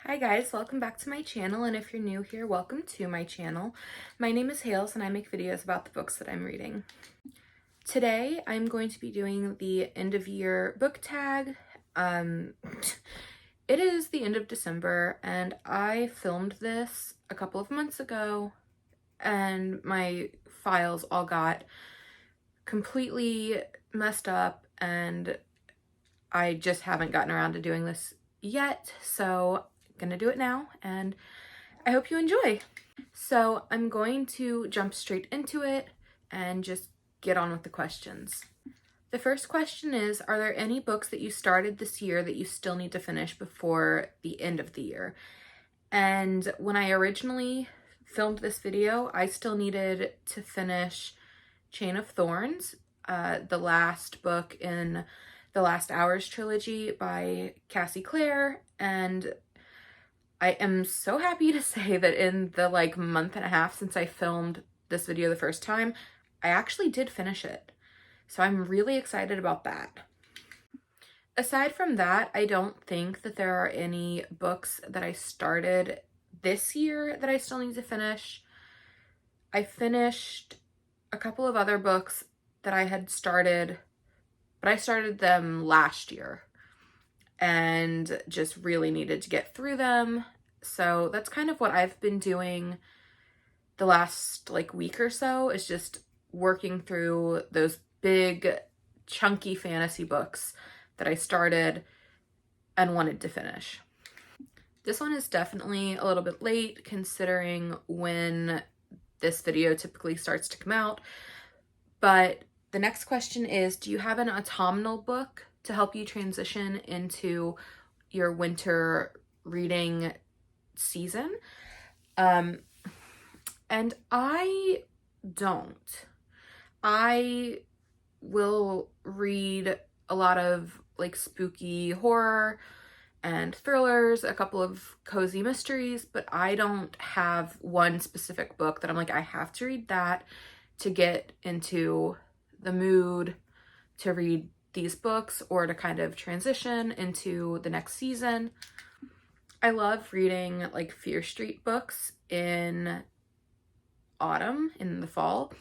Hi guys, welcome back to my channel, and if you're new here, welcome to my channel. My name is Hales and I make videos about the books that I'm reading. Today I'm going to be doing the end of year book tag. It is the end of December and I filmed this a couple of months ago and my files all got completely messed up and I just haven't gotten around to doing this yet, so gonna do it now and I hope you enjoy. So I'm going to jump straight into it and just get on with the questions. The first question is, are there any books that you started this year that you still need to finish before the end of the year? And when I originally filmed this video, I still needed to finish Chain of Thorns, the last book in the Last Hours trilogy by Cassie Clare, and I am so happy to say that in the month and a half since I filmed this video the first time, I actually did finish it. So I'm really excited about that. Aside from that, I don't think that there are any books that I started this year that I still need to finish. I finished a couple of other books that I had started, but I started them last year and just really needed to get through them. So that's kind of what I've been doing the last week or so, is just working through those big chunky fantasy books that I started and wanted to finish. This one is definitely a little bit late considering when this video typically starts to come out, but the next question is, do you have an autumnal book to help you transition into your winter reading season? And I don't. I will read a lot of spooky horror and thrillers, a couple of cozy mysteries, but I don't have one specific book that I'm I have to read that to get into the mood to read these books or to kind of transition into the next season. I love reading Fear Street books in autumn, in the fall.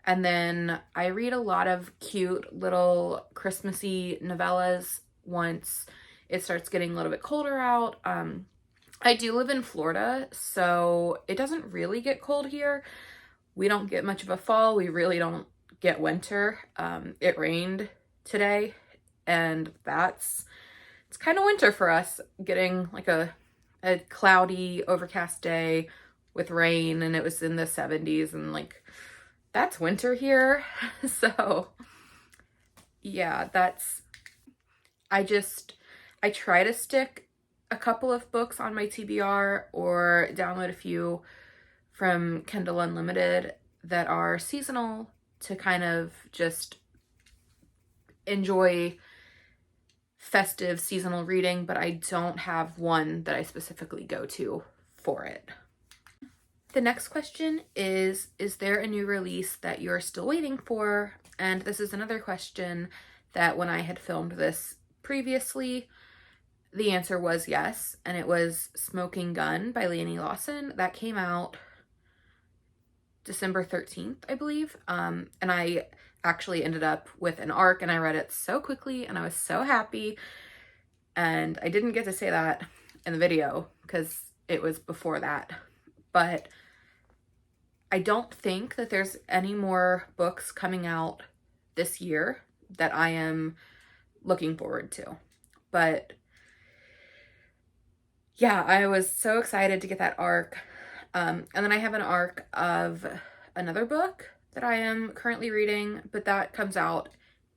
And then I read a lot of cute little Christmassy novellas once it starts getting a little bit colder out. I do live in Florida, so it doesn't really get cold here. We don't get much of a fall. We really don't get winter. It rained today, and it's kind of winter for us, getting a cloudy, overcast day with rain, and it was in the 70s, and that's winter here. So yeah, I try to stick a couple of books on my TBR or download a few from Kindle Unlimited that are seasonal to kind of just enjoy festive seasonal reading, but I don't have one that I specifically go to for it. The next question is there a new release that you're still waiting for? And this is another question that when I had filmed this previously, the answer was yes, and it was Smoking Gun by Leonie Lawson. That came out December 13th, I believe. And I actually ended up with an ARC and I read it so quickly and I was so happy. And I didn't get to say that in the video because it was before that. But I don't think that there's any more books coming out this year that I am looking forward to. But yeah, I was so excited to get that ARC. And then I have an ARC of another book that I am currently reading, but that comes out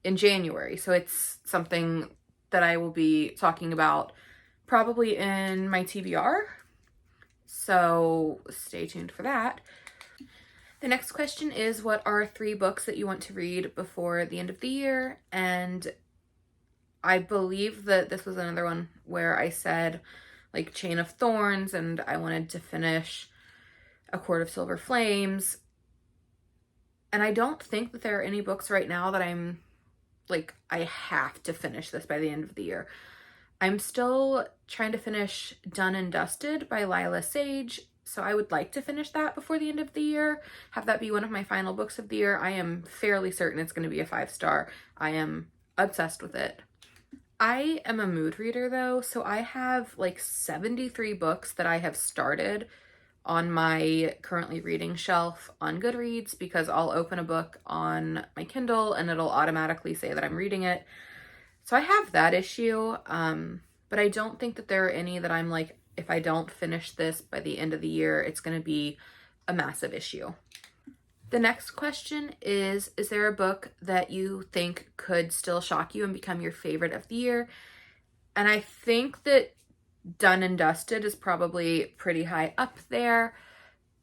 in January. So it's something that I will be talking about probably in my TBR. So stay tuned for that. The next question is, what are 3 books that you want to read before the end of the year? And I believe that this was another one where I said Chain of Thorns, and I wanted to finish A Court of Silver Flames. And I don't think that there are any books right now that I'm I have to finish this by the end of the year. I'm still trying to finish Done and Dusted by Lila Sage, so I would like to finish that before the end of the year, have that be one of my final books of the year. I am fairly certain it's going to be a 5-star. I am obsessed with it. I am a mood reader though, so I have like 73 books that I have started on my currently reading shelf on Goodreads, because I'll open a book on my Kindle and it'll automatically say that I'm reading it. So I have that issue, but I don't think that there are any that I'm like, if I don't finish this by the end of the year, it's going to be a massive issue. The next question is there a book that you think could still shock you and become your favorite of the year? And I think that Done and Dusted is probably pretty high up there,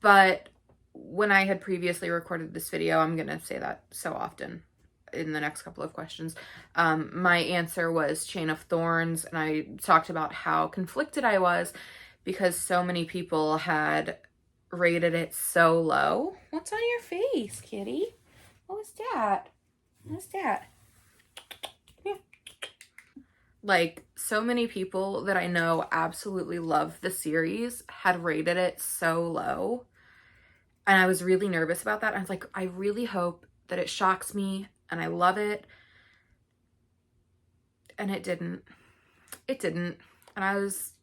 but when I had previously recorded this video, I'm going to say that so often in the next couple of questions, my answer was Chain of Thorns, and I talked about how conflicted I was because so many people had rated it so low. What's on your face, kitty? What was that? What's that? Yeah. Like, so many people that I know absolutely love the series had rated it so low, and I was really nervous about that. I was like, I really hope that it shocks me and I love it. And it didn't. It didn't. And I was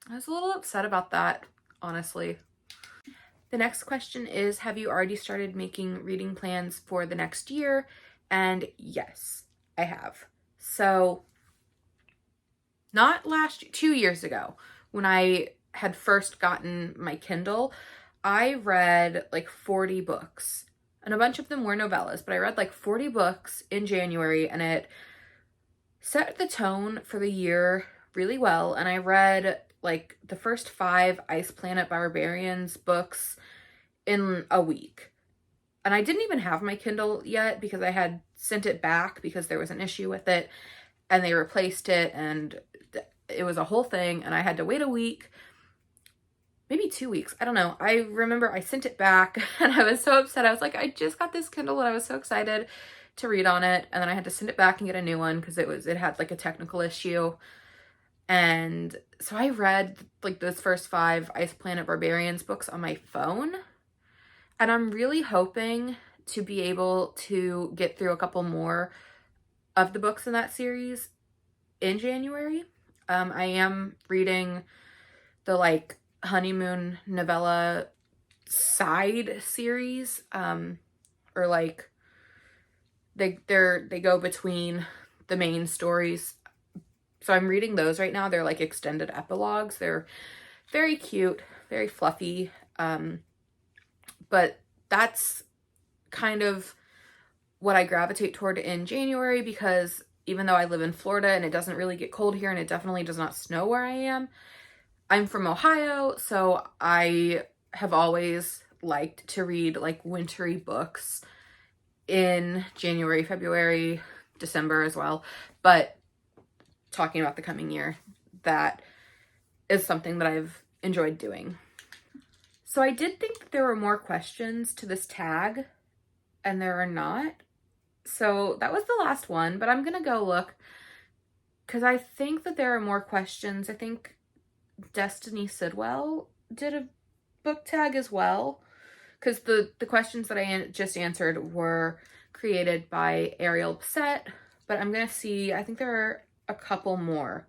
a little upset about that, honestly. The next question is, have you already started making reading plans for the next year? And yes, I have. So not 2 years ago, when I had first gotten my Kindle, I read like 40 books. And a bunch of them were novellas, but I read like 40 books in January, and it set the tone for the year really well. And I read like the first 5 Ice Planet Barbarians books in a week. And I didn't even have my Kindle yet because I had sent it back because there was an issue with it, and they replaced it, and it was a whole thing, and I had to wait a week. Maybe 2 weeks. I don't know. I remember I sent it back and I was so upset. I was like, I just got this Kindle and I was so excited to read on it. And then I had to send it back and get a new one because it had like a technical issue. And so I read like those first 5 Ice Planet Barbarians books on my phone. And I'm really hoping to be able to get through a couple more of the books in that series in January. I am reading the like honeymoon novella side series, or like they go between the main stories. So I'm reading those right now. They're like extended epilogues. They're very cute, very fluffy, but that's kind of what I gravitate toward in January, because even though I live in Florida and it doesn't really get cold here and it definitely does not snow where I am, I'm from Ohio, so I have always liked to read like wintry books in January, February, December as well. But talking about the coming year, that is something that I've enjoyed doing. So I did think that there were more questions to this tag, and there are not. So that was the last one, but I'm gonna go look because I think that there are more questions. I think Destiny Sidwell did a book tag as well, because the questions that I just answered were created by Ariel Bissett, but I'm gonna see, I think there are a couple more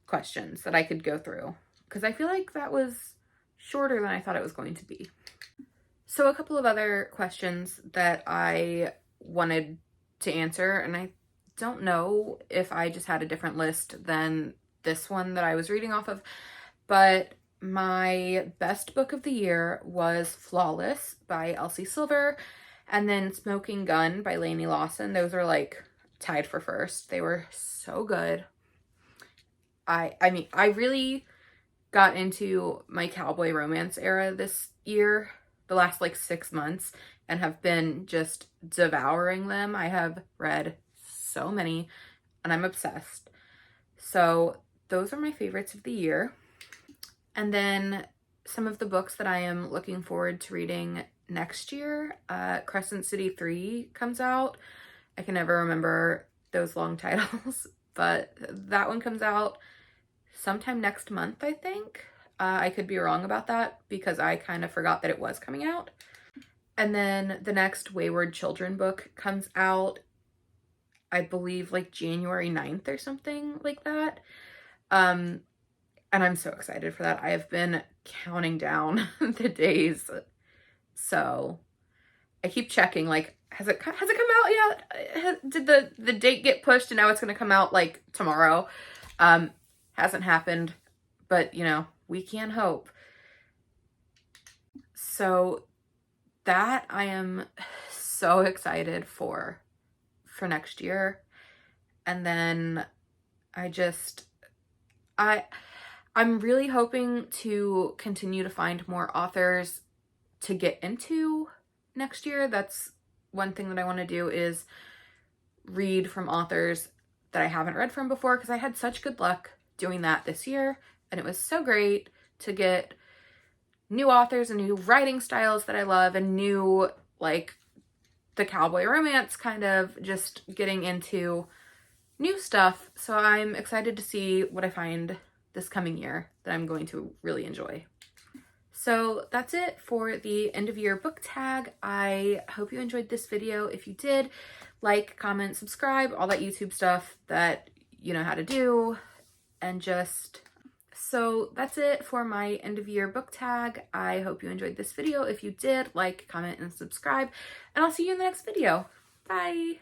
questions that I could go through because I feel like that was shorter than I thought it was going to be. So a couple of other questions that I wanted to answer, and I don't know if I just had a different list than this one that I was reading off of, but my best book of the year was Flawless by Elsie Silver, and then Smoking Gun by Lainey Lawson. Those are like tied for first. They were so good. I mean, I really got into my cowboy romance era this year, the last like 6 months, and have been just devouring them. I have read so many and I'm obsessed. So those are my favorites of the year. And then some of the books that I am looking forward to reading next year. Crescent City 3 comes out. I can never remember those long titles. but that one comes out sometime next month, I think. I could be wrong about that because I kind of forgot that it was coming out. And then the next Wayward Children book comes out, I believe, like January 9th or something like that. And I'm so excited for that. I have been counting down the days. So I keep checking, like, has it come out yet? Did the date get pushed and now it's going to come out like tomorrow? Hasn't happened, but you know, we can hope. So that I am so excited for next year. And then I'm really hoping to continue to find more authors to get into next year. That's one thing that I want to do, is read from authors that I haven't read from before, because I had such good luck doing that this year, and it was so great to get new authors and new writing styles that I love, and new, like, the cowboy romance, kind of just getting into new stuff. So I'm excited to see what I find this coming year that I'm going to really enjoy. So that's it for the end of year book tag. I hope you enjoyed this video. If you did, like, comment, subscribe, all that YouTube stuff that you know how to do. And so that's it for my end of year book tag. I hope you enjoyed this video. If you did, like, comment, and subscribe, and I'll see you in the next video. Bye.